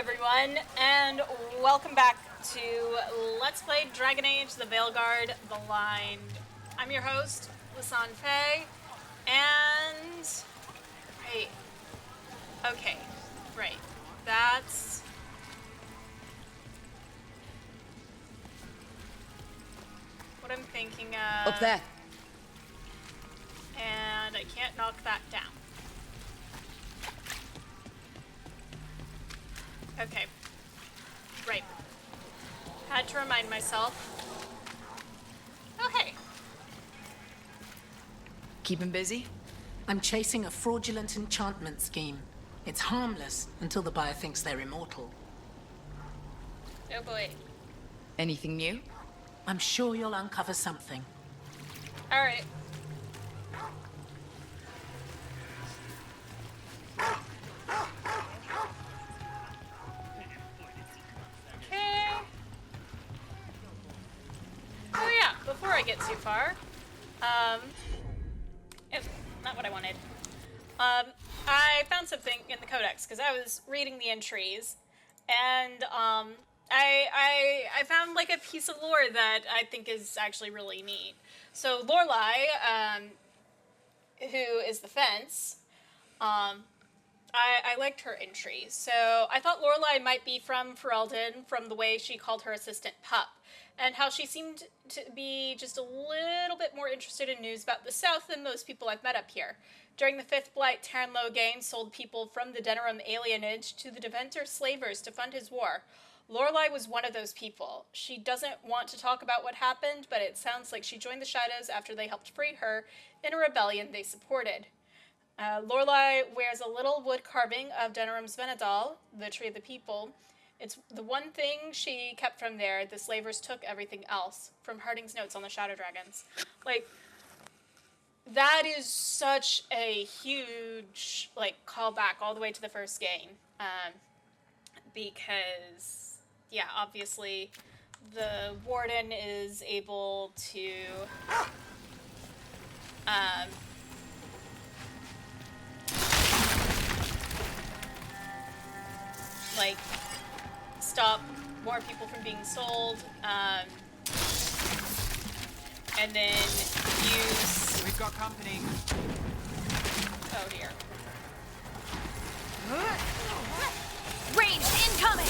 everyone, and welcome back to Let's Play Dragon Age The Veilguard, The Line. I'm your host, Lisanne Fay, and... Right. Okay. Right. That's... what I'm thinking of. Up there. And I can't knock that down. Okay. Right. Had to remind myself. Okay. Keep him busy? I'm chasing a fraudulent enchantment scheme. It's harmless until the buyer thinks they're immortal. Oh boy. Anything new? I'm sure you'll uncover something. Alright. Okay. Oh yeah, before I get too far, not what I wanted. I found something in the codex, because I was reading the entries, and, I found, like, a piece of lore that I think is actually really neat. So, Lorelei, who is the fence, I liked her entry. So, I thought Lorelei might be from Ferelden, from the way she called her assistant Pup, and how she seemed to be just a little bit more interested in news about the South than most people I've met up here. During the Fifth Blight, Taryn Logain sold people from the Denerim alienage to the Deventer slavers to fund his war. Lorelei was one of those people. She doesn't want to talk about what happened, but it sounds like she joined the Shadows after they helped free her in a rebellion they supported. Lorelei wears a little wood carving of Denerim's Venedal, the Tree of the People. It's the one thing she kept from there. The slavers took everything else. From Harding's notes on the Shadow Dragons. Like, that is such a huge, like, callback all the way to the first game. Because, yeah, obviously, the Warden is able to, like, stop more people from being sold, and then use... We've got company. Oh dear. Rain incoming!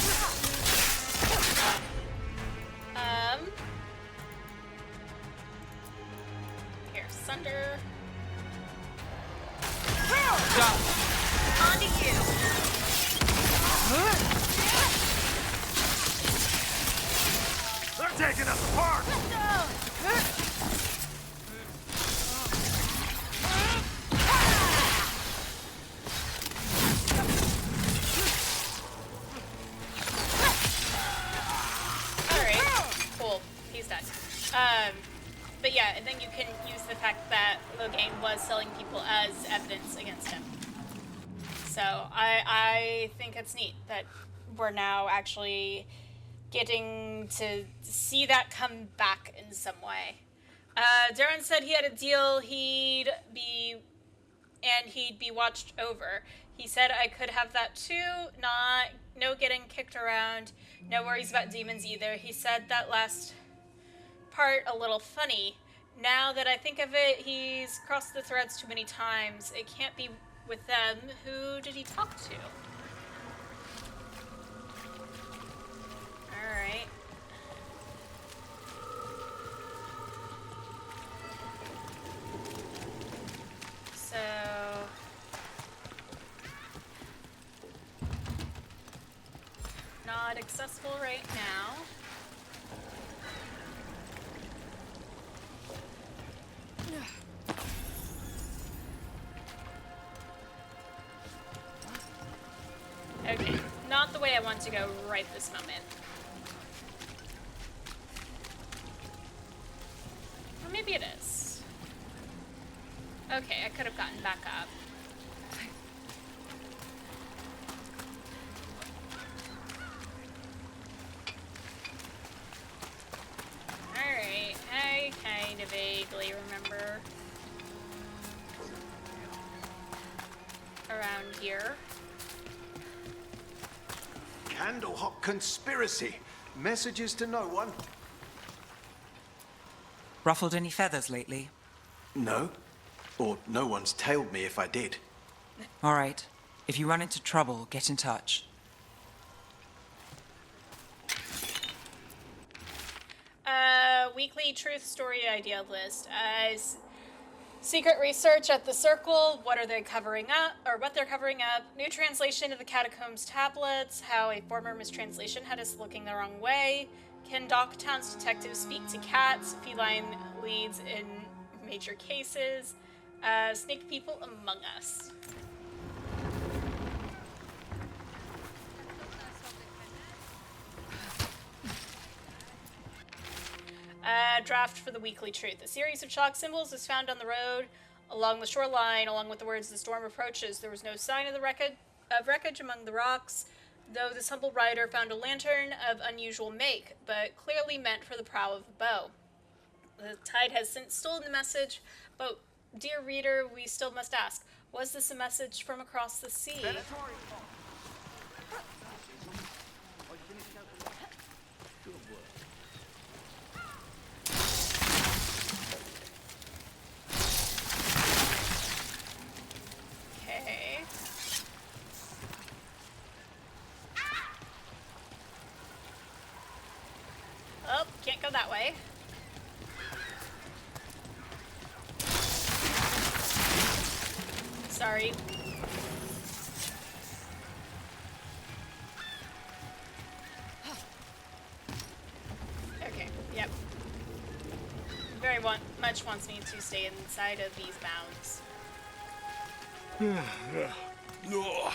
Here, Sunder. Done. On to you! They're taking us apart! Alright, cool. He's done. But yeah, and then you can use the fact that Logain was selling people as evidence against him. So I think it's neat that we're now actually getting to see that come back in some way. Darren said he had a deal he'd be watched over. He said I could have that too, no getting kicked around, no worries about demons either. He said that last part a little funny. Now that I think of it, he's crossed the threads too many times. It can't be with them. Who did he talk to? Alright. So... not accessible right now. Okay, not the way I want to go right this moment. Or maybe it is. Okay, I could have gotten back up. Alright, I kind of vaguely remember around here. Candlehop conspiracy. Messages to no one. Ruffled any feathers lately? No. Or no one's tailed me if I did. All right. If you run into trouble, get in touch. Weekly truth story idea list. Secret research at the Circle. What are they covering up, or what they're covering up? New translation of the Catacombs tablets. How a former mistranslation had us looking the wrong way. Can Docktown's detectives speak to cats? Feline leads in major cases. Snake people among us. Draft for the Weekly Truth. A series of chalk symbols was found on the road along the shoreline, along with the words, "The storm approaches." There was no sign of the wreckage among the rocks, though this humble rider found a lantern of unusual make, but clearly meant for the prow of a bow. The tide has since stolen the message, but, dear reader, we still must ask, was this a message from across the sea? Okay. Oh, can't go that way. Sorry. Okay, yep. Very much wants me to stay inside of these bounds. Ugh.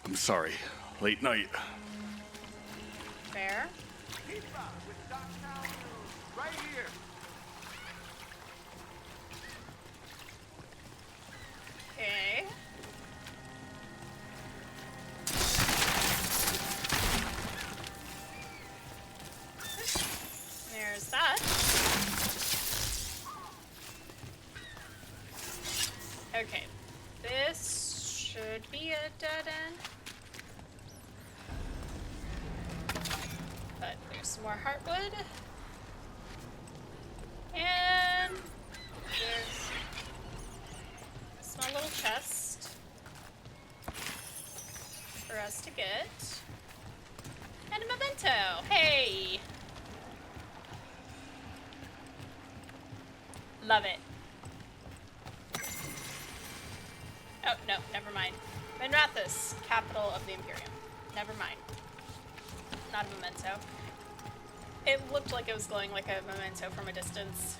I'm sorry. Late night. Fair. Right here. Okay. There's that. Okay. This should be a dead end. But there's some more heartwood. And there's a small little chest for us to get. And a memento. Hey! Love it. Oh, no, never mind. Minrathous, capital of the Imperium. Never mind. Not a memento. It looked like it was glowing like a memento from a distance.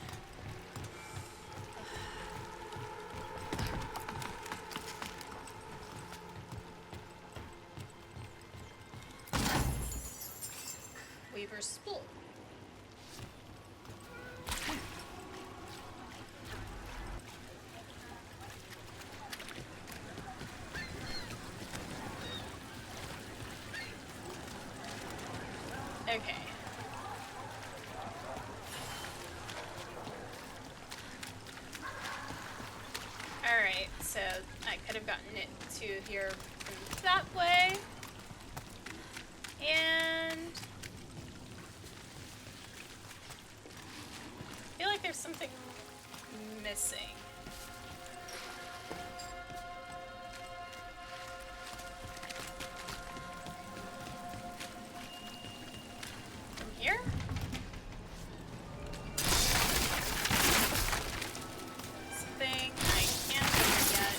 Weaver's Spool. Okay. Alright, so I could have gotten it to here from that way. And I feel like there's something missing. From here? Something I can't figure yet.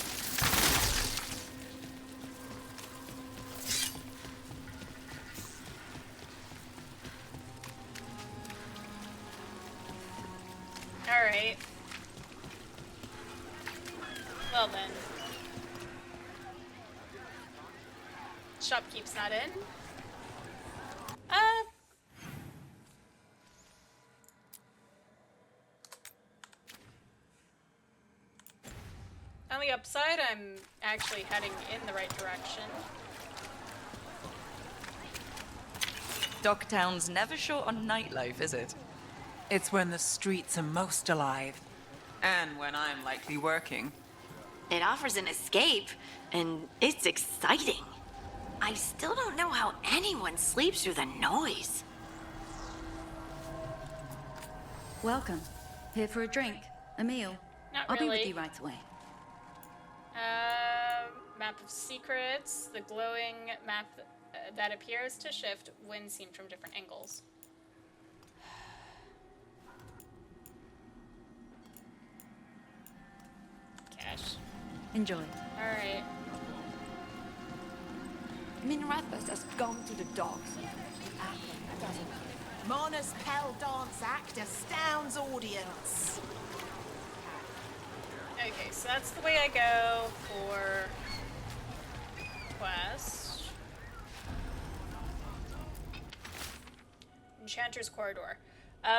Alright. Well then. Shopkeep's not in. On the upside, I'm actually heading in the right direction. Docktown's never short on nightlife, is it? It's when the streets are most alive. And when I'm likely working. It offers an escape, and it's exciting. I still don't know how anyone sleeps through the noise. Welcome. Here for a drink, a meal. Not I'll be really. with you right away. Map of secrets. The glowing map that appears to shift when seen from different angles. Gosh. Enjoy. Alright. Minrathus has gone to the dogs. Mona's Pell Dance Act astounds audience. Okay, so that's the way I go for quest. Enchanter's Corridor.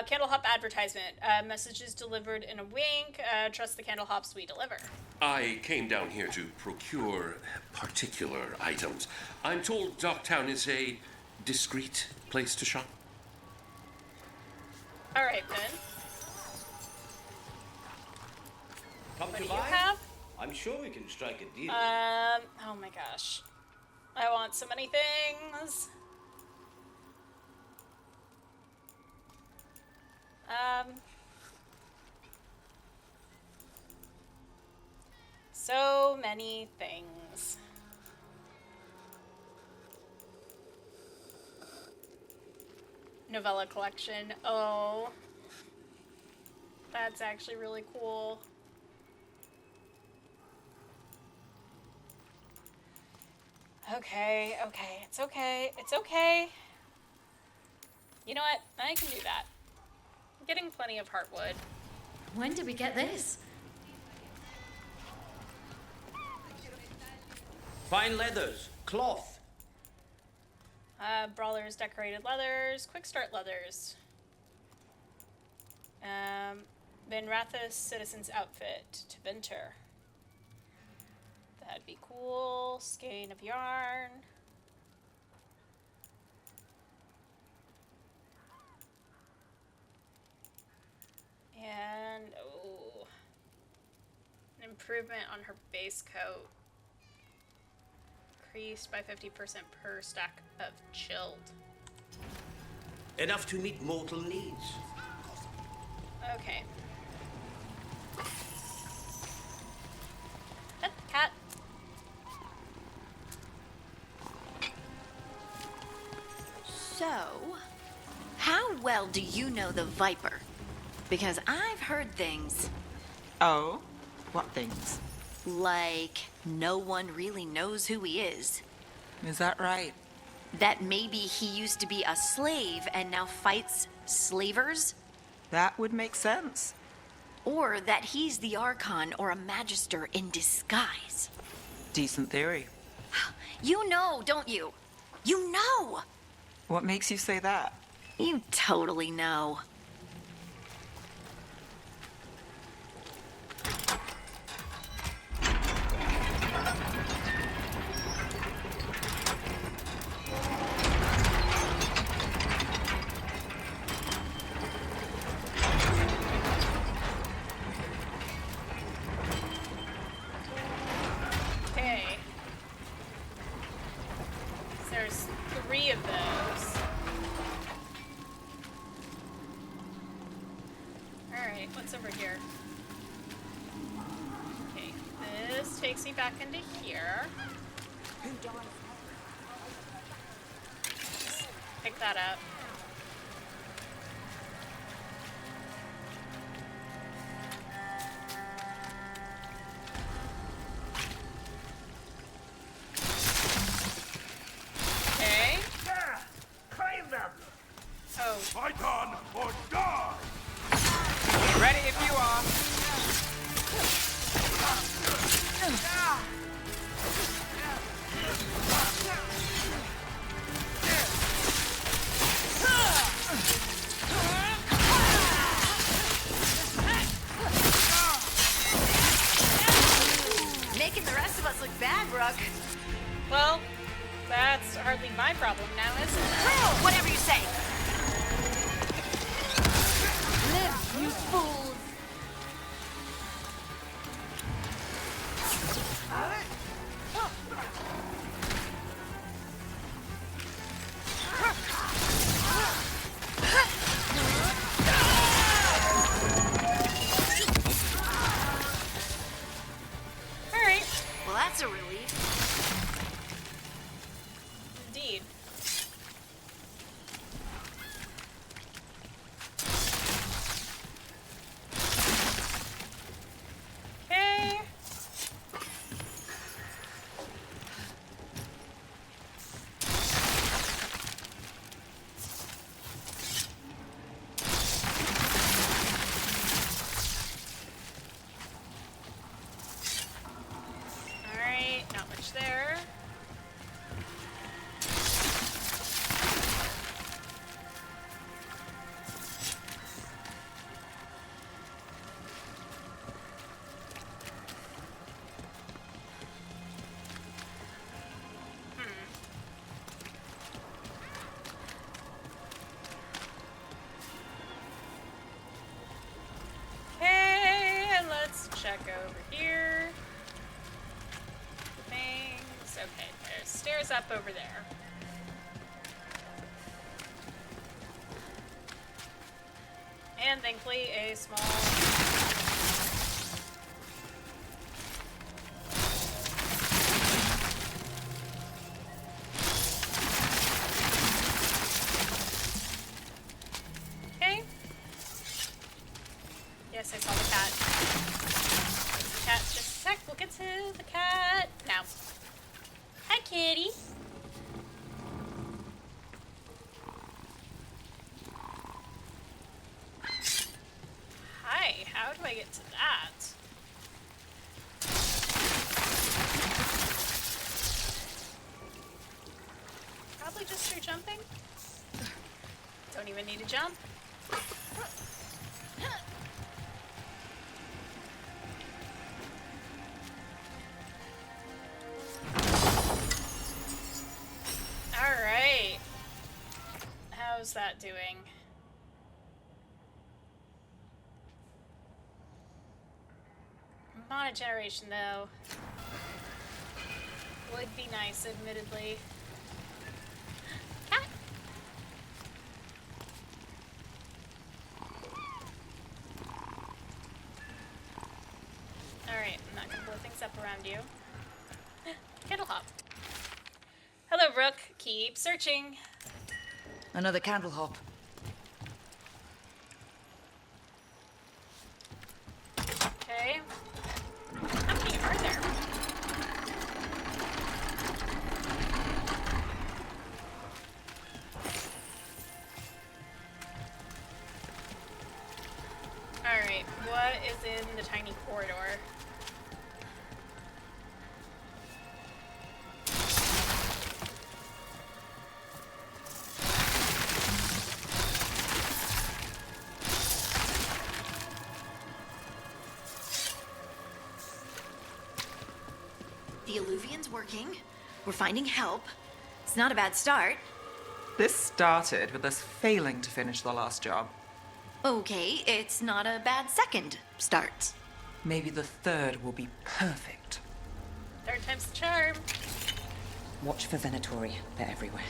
Candle Hop advertisement. Messages delivered in a wink. Trust the candle hops we deliver. I came down here to procure particular items. I'm told Docktown is a discreet place to shop. Alright then. Come What to do you buy? have? I'm sure we can strike a deal. Oh my gosh. I want so many things. So many things. Novella collection. Oh. That's actually really cool. Okay, it's okay, it's okay. You know what? I can do that. I'm getting plenty of heartwood. When did we get this? Fine leathers, cloth. Brawlers, decorated leathers, quick start leathers. Benrathus citizen's outfit to Venter. That'd be cool. Skein of yarn. And, oh, an improvement on her base coat. Increased by 50% per stack of chilled. Enough to meet mortal needs. Okay. Pet the cat. So, how well do you know the Viper? Because I've heard things Oh? What things? like no one really knows who he is. Is that right? That maybe he used to be a slave and now fights slavers? That would make sense. Or that he's the Archon or a Magister in disguise. Decent theory. You know, don't you? You know! What makes you say that? You totally know. Okay. There's 3 of those. Alright, what's over here? Okay, this takes me back into here. Just pick that up. Okay. Claim them! Oh, Fight on or die! Ready if you are. Making the rest of us look bad, Rook. well, that's hardly my problem now, is it? Whatever you say. Live, you fools. is up over there? And thankfully, a small... Okay. Yes, I saw the cat. Cat, just a sec. We'll get to the cat now. Hi, kitty. Hi, how do I get to that? Probably just through jumping. Don't even need to jump. Alright. How's that doing? Mana generation, though. Would be nice, admittedly. Cat! Alright, I'm not gonna blow things up around you. Candle hop. Hello, Rook. Keep searching. Another candle hop. Okay. How many are there? Alright, what is in the tiny corridor? The alluvian's working. We're finding help. It's not a bad start. This started with us failing to finish the last job. Okay, it's not a bad second start. Maybe the third will be perfect. Third time's the charm. Watch for Venatori. They're everywhere.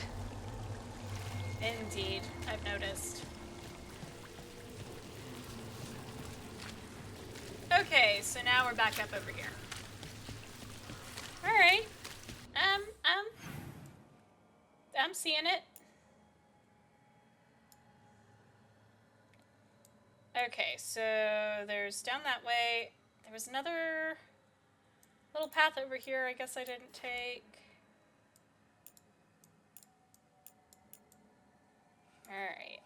Indeed, I've noticed. Okay, so now we're back up over here. Alright. I'm seeing it. Okay, so there's down that way. There was another little path over here I guess I didn't take. Alright.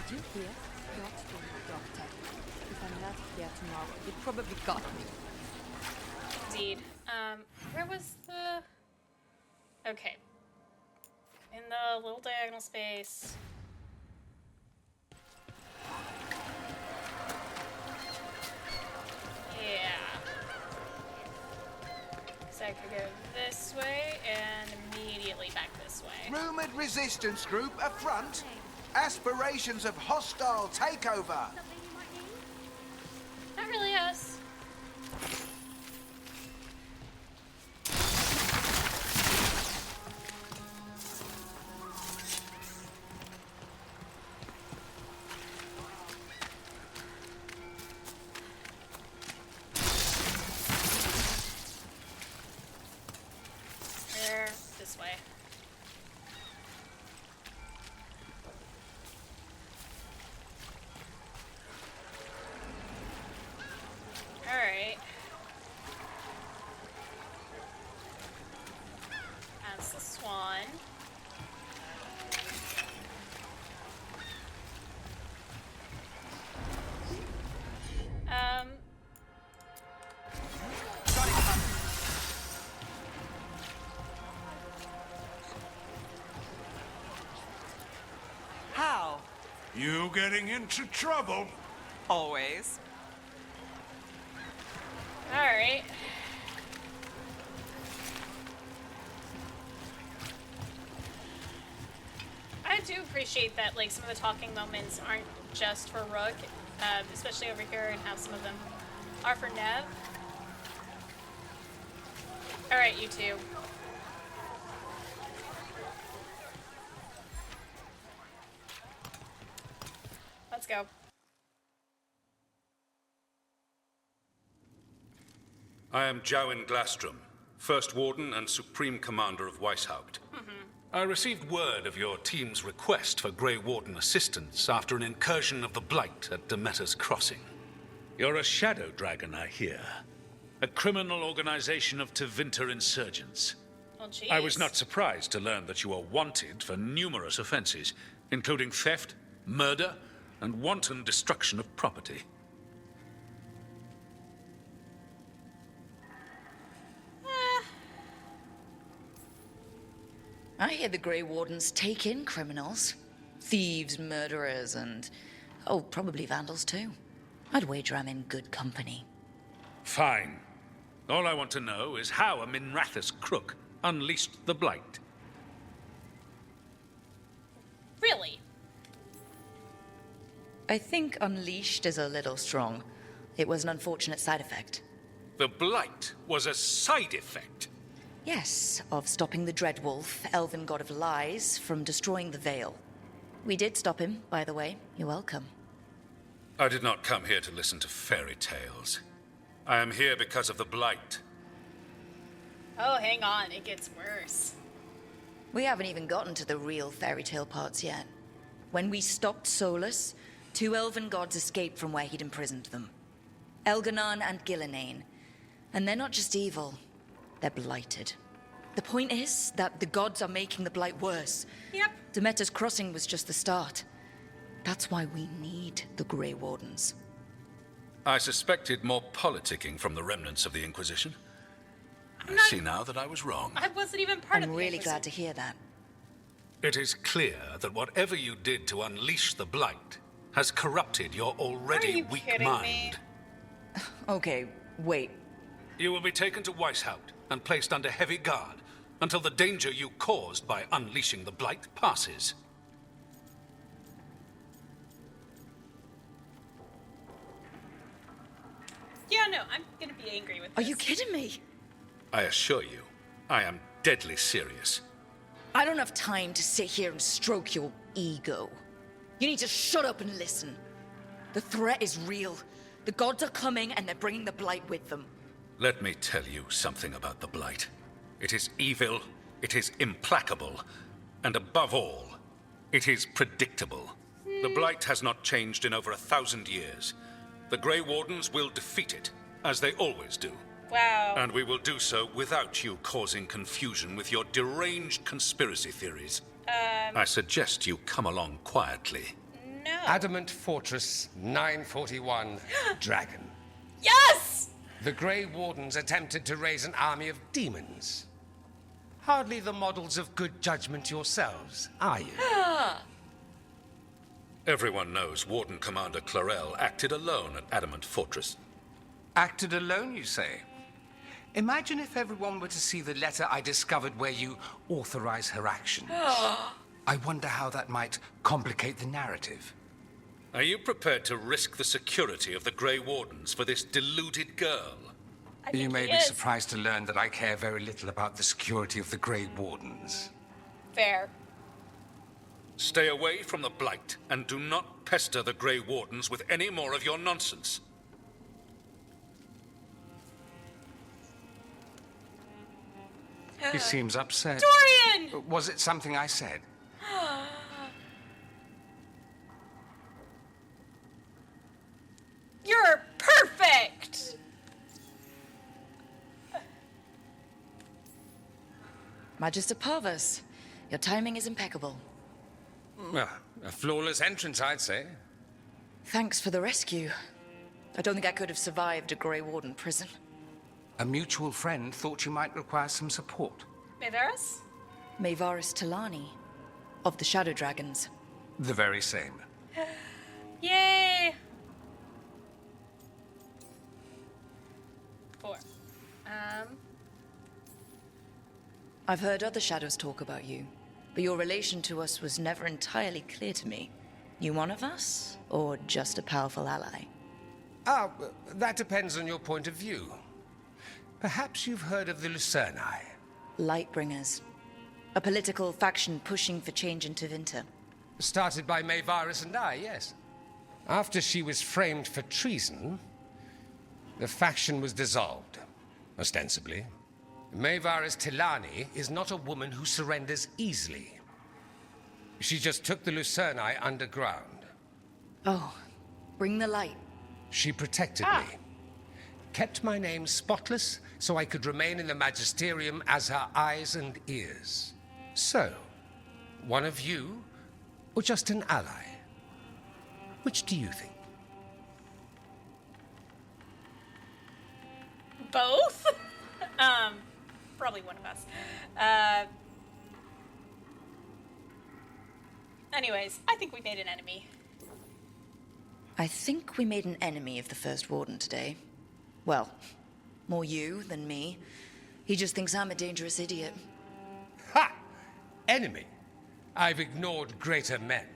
Did you hear? Don't do it, Doctor. If I'm not here tomorrow, you probably got me. Indeed. Where was the... Okay. In the little diagonal space. Yeah. So I could go this way and immediately back this way. Rumored resistance group affront. Aspirations of hostile takeover. Not really us. There, this way. Alright. That's the swan. How? You getting into trouble? Always. Alright. I do appreciate that, like, some of the talking moments aren't just for Rook, especially over here, and how some of them are for Nev. Alright, you two. Let's go. I am Jowen Glastrom, First Warden and Supreme Commander of Weishaupt. I received word of your team's request for Grey Warden assistance after an incursion of the Blight at Demeter's Crossing. You're a shadow dragon, I hear. A criminal organization of Tevinter insurgents. Oh, jeez. I was not surprised to learn that you are wanted for numerous offenses, including theft, murder, and wanton destruction of property. I hear the Grey Wardens take in criminals. Thieves, murderers, and... oh, probably vandals too. I'd wager I'm in good company. Fine. All I want to know is how a Minrathous crook unleashed the Blight. Really? I think unleashed is a little strong. It was an unfortunate side effect. The Blight was a side effect. Yes, of stopping the Dreadwolf, elven god of lies, from destroying the Veil. We did stop him, by the way. You're welcome. I did not come here to listen to fairy tales. I am here because of the Blight. Oh, hang on. It gets worse. We haven't even gotten to the real fairy tale parts yet. When we stopped Solus, 2 elven gods escaped from where he'd imprisoned them. Elganon and Gillenane. And they're not just evil. They're blighted. The point is that the gods are making the Blight worse. Yep. Demeter's Crossing was just the start. That's why we need the Grey Wardens. I suspected more politicking from the remnants of the Inquisition. I see now that I was wrong. I wasn't even part of I'm the really Inquisition. glad to hear that. It is clear that whatever you did to unleash the Blight has corrupted your Are already you weak kidding mind. me? Okay, wait. You will be taken to Weishaupt and placed under heavy guard until the danger you caused by unleashing the Blight passes. Yeah, no, I'm gonna be angry with Are this. you kidding me? I assure you, I am deadly serious. I don't have time to sit here and stroke your ego. You need to shut up and listen. The threat is real. The gods are coming and they're bringing the Blight with them. Let me tell you something about the Blight. It is evil, it is implacable, and above all, it is predictable. The Blight has not changed in over 1,000 years. The Grey Wardens will defeat it, as they always do. Wow. And we will do so without you causing confusion with your deranged conspiracy theories. I suggest you come along quietly. No. Adamant Fortress 941 Dragon. Yes! The Grey Wardens attempted to raise an army of demons. Hardly the models of good judgment yourselves, are you? Everyone knows Warden Commander Clarel acted alone at Adamant Fortress. Acted alone, you say? Imagine if everyone were to see the letter I discovered where you authorize her actions. I wonder how that might complicate the narrative. Are you prepared to risk the security of the Grey Wardens for this deluded girl? You may be surprised to learn that I care very little about the security of the Grey Wardens. Fair. Stay away from the Blight, and do not pester the Grey Wardens with any more of your nonsense. He seems upset. Dorian! Was it something I said? You're perfect! Magister Parvus, your timing is impeccable. Well, a flawless entrance, I'd say. Thanks for the rescue. I don't think I could have survived a Grey Warden prison. A mutual friend thought you might require some support. Maevaris? Maevaris Talani, of the Shadow Dragons. The very same. Yay! Boy. I've heard other shadows talk about you, but your relation to us was never entirely clear to me. You one of us, or just a powerful ally? That depends on your point of view. Perhaps you've heard of the Lucerni. Lightbringers. A political faction pushing for change in Tevinter. Started by Mayvarus and I, yes. After she was framed for treason, the faction was dissolved, ostensibly. Mayvarus Tilani is not a woman who surrenders easily. She just took the Lucerni underground. Oh, bring the light. She protected me. Kept my name spotless so I could remain in the Magisterium as her eyes and ears. So, one of you, or just an ally? Which do you think? Both? Probably one of us. Anyways, I think we made an enemy. I think we made an enemy of the First Warden today. Well, more you than me. He just thinks I'm a dangerous idiot. Ha! Enemy? I've ignored greater men.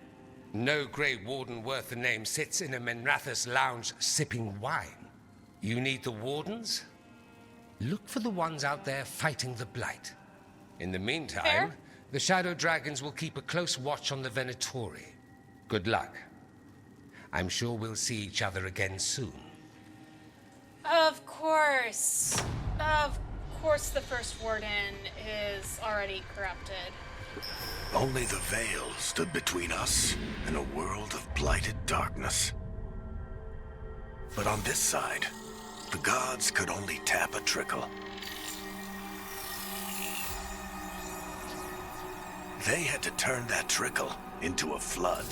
No Grey Warden worth the name sits in a Menrathus lounge sipping wine. You need the Wardens? Look for the ones out there fighting the Blight. In the meantime, the Shadow Dragons will keep a close watch on the Venatori. Good luck. I'm sure we'll see each other again soon. Of course. Of course the First Warden is already corrupted. Only the veil stood between us and a world of blighted darkness. But on this side, the gods could only tap a trickle. They had to turn that trickle into a flood.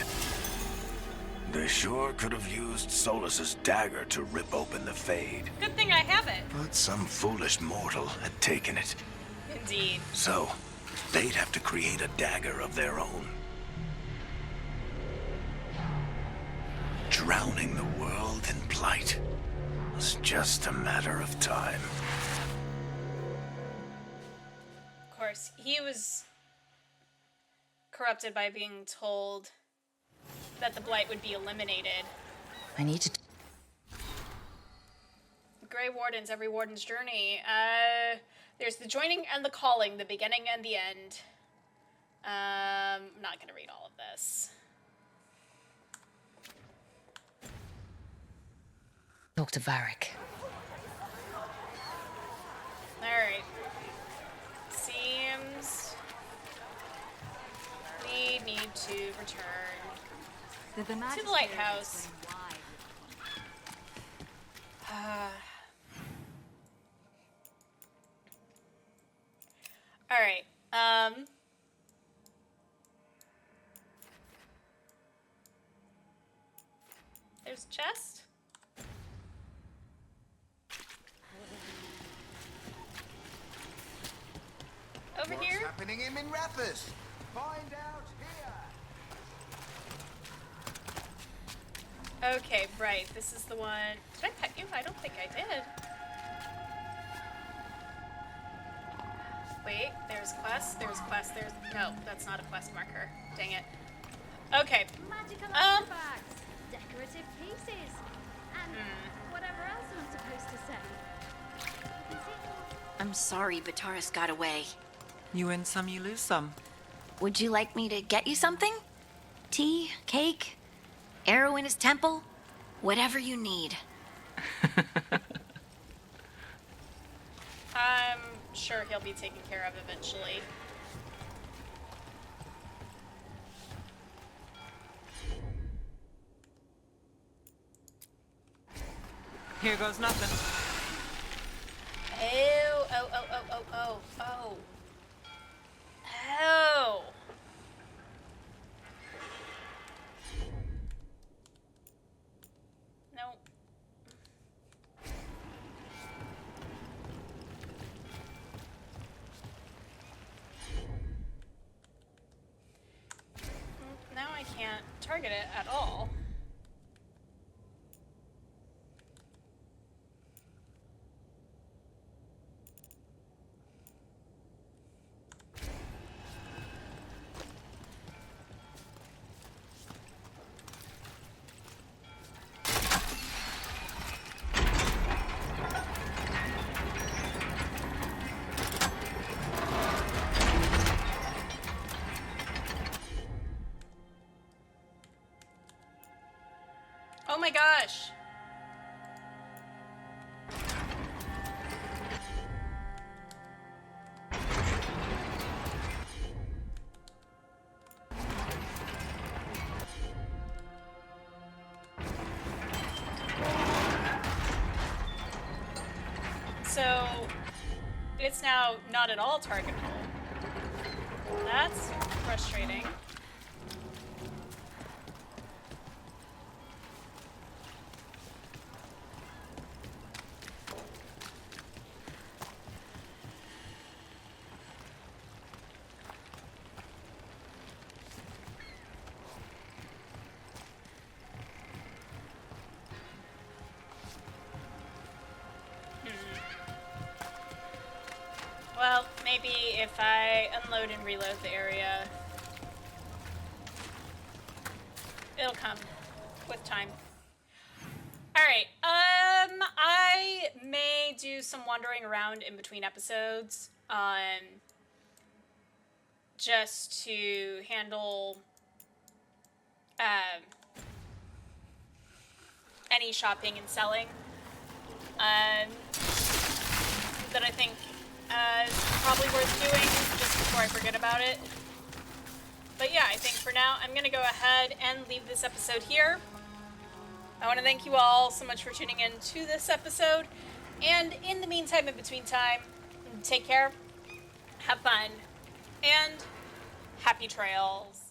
They sure could have used Solus's dagger to rip open the Fade. Good thing I have it. But some foolish mortal had taken it. Indeed. So, they'd have to create a dagger of their own. Drowning the world in blight was just a matter of time. Of course, he was corrupted by being told that the Blight would be eliminated. I need to... Grey Wardens, every Warden's journey. There's the joining and the calling, the beginning and the end. I'm not gonna read all of this. Talk to Varric. Alright. Seems we need to return to the lighthouse. Alright. There's a chest. Over here? What's happening in Minrathus? Find out here. Okay, right. This is the one. Did I pet you? I don't think I did. Wait, there's quest. There's quest. There's no. That's not a quest marker. Dang it. Okay. Magical artifacts, decorative pieces, and whatever else I'm supposed to say. I'm sorry Vitaris got away. You win some, you lose some. Would you like me to get you something? Tea? Cake? Arrow in his temple? Whatever you need. I'm sure he'll be taken care of eventually. Here goes nothing. Oh, oh, oh, oh, oh, oh, oh. Oh. Nope. Now I can't target it at all. my gosh. So, it's now not at all targetable. That's frustrating. Well, maybe if I unload and reload the area, it'll come with time. Alright, I may do some wandering around in between episodes, just to handle, any shopping and selling, that I think is probably worth doing just before I forget about it. But yeah, I think for now I'm going to go ahead and leave this episode here. I want to thank you all so much for tuning in to this episode. And in the meantime, in between time, take care, have fun, and happy trails.